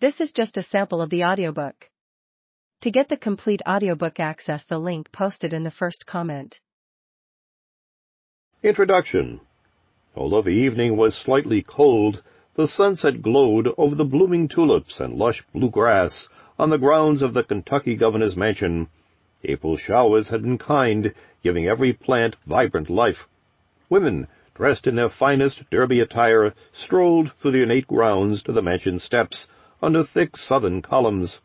This is just a sample of the audiobook. To get the complete audiobook, access the link posted in the first comment. Introduction. Although the evening was slightly cold, the sunset glowed over the blooming tulips and lush blue grass on the grounds of the Kentucky governor's mansion. April showers had been kind, giving every plant vibrant life. Women, dressed in their finest derby attire, strolled through the ornate grounds to the mansion steps, under thick southern columns.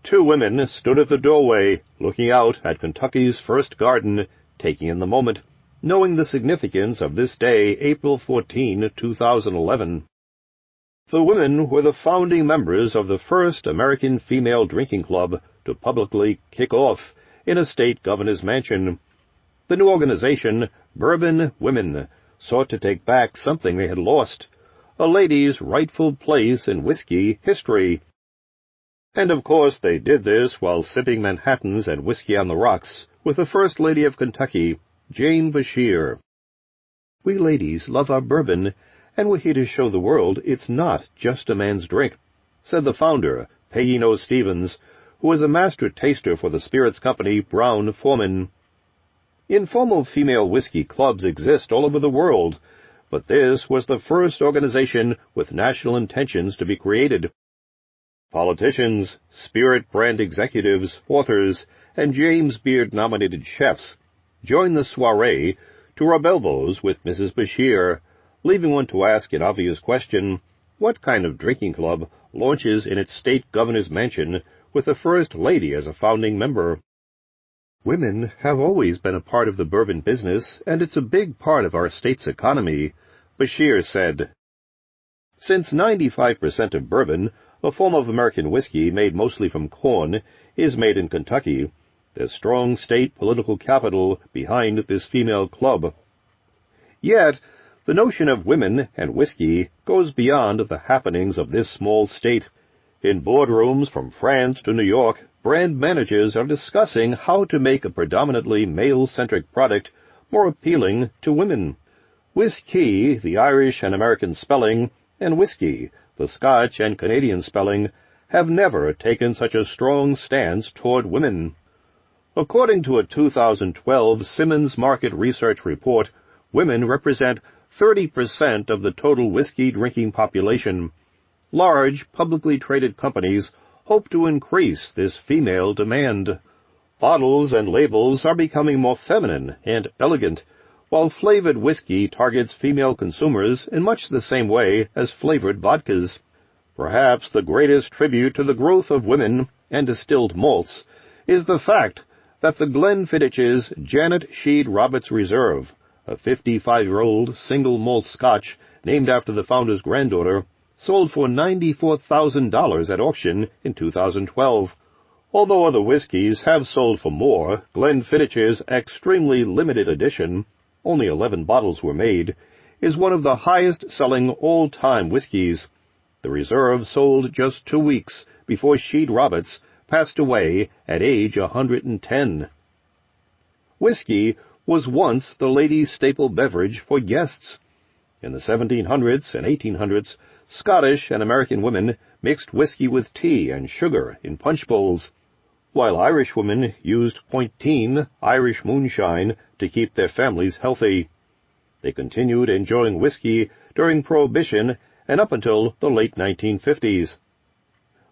2 women stood at the doorway, looking out at Kentucky's first garden, taking in the moment, knowing the significance of this day, April 14, 2011. The women were the founding members of the first American female drinking club to publicly kick off in a state governor's mansion. The new organization, Bourbon Women, sought to take back something they had lost, a lady's rightful place in whiskey history. And of course they did this while sipping Manhattans and whiskey on the rocks with the First Lady of Kentucky, Jane Bashir. We ladies love our bourbon, and we're here to show the world it's not just a man's drink, said the founder, Peggy No. Stevens, who was a master taster for the spirits company Brown-Forman. Informal female whiskey clubs exist all over the world, but this was the first organization with national intentions to be created. Politicians, spirit brand executives, authors, and James Beard-nominated chefs joined the soiree to rub elbows with Mrs. Bashir, leaving one to ask an obvious question: what kind of drinking club launches in its state governor's mansion with the First Lady as a founding member? Women have always been a part of the bourbon business, and it's a big part of our state's economy, Bashir said. Since 95% of bourbon, a form of American whiskey made mostly from corn, is made in Kentucky, there's strong state political capital behind this female club. Yet, the notion of women and whiskey goes beyond the happenings of this small state. In boardrooms from France to New York, brand managers are discussing how to make a predominantly male-centric product more appealing to women. Whiskey, the Irish and American spelling, and whiskey, the Scotch and Canadian spelling, have never taken such a strong stance toward women. According to a 2012 Simmons Market Research report, women represent 30% of the total whiskey drinking population. Large, publicly traded companies hope to increase this female demand. Bottles and labels are becoming more feminine and elegant, while flavored whiskey targets female consumers in much the same way as flavored vodkas. Perhaps the greatest tribute to the growth of women and distilled malts is the fact that the Glenfiddich's Janet Sheed Roberts Reserve, a 55-year-old single malt Scotch named after the founder's granddaughter, sold for $94,000 at auction in 2012. Although other whiskeys have sold for more, Glenfiddich's extremely limited edition, only 11 bottles were made, is one of the highest-selling all-time whiskeys. The Reserve sold just 2 weeks before Sheed Roberts passed away at age 110. Whiskey was once the ladies' staple beverage for guests. In the 1700s and 1800s, Scottish and American women mixed whiskey with tea and sugar in punch bowls, while Irish women used pointeen Irish moonshine to keep their families healthy. They continued enjoying whiskey during Prohibition and up until the late 1950s.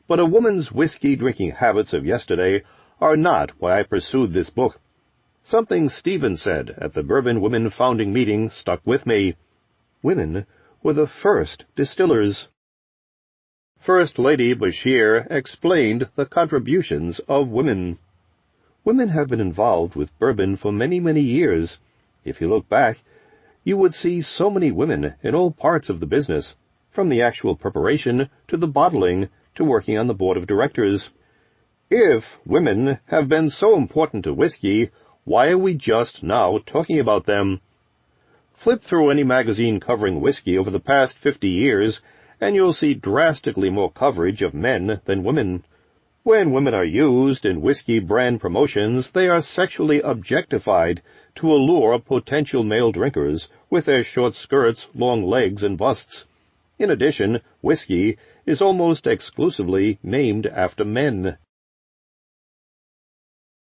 But a woman's whiskey-drinking habits of yesterday are not why I pursued this book. Something Stephen said at the Bourbon Women founding meeting stuck with me. Women were the first distillers. First Lady Bashir explained the contributions of women. Women have been involved with bourbon for many, many years. If you look back, you would see so many women in all parts of the business, from the actual preparation to the bottling to working on the board of directors. If women have been so important to whiskey, why are we just now talking about them? Flip through any magazine covering whiskey over the past 50 years, and you'll see drastically more coverage of men than women. When women are used in whiskey brand promotions, they are sexually objectified to allure potential male drinkers with their short skirts, long legs, and busts. In addition, whiskey is almost exclusively named after men.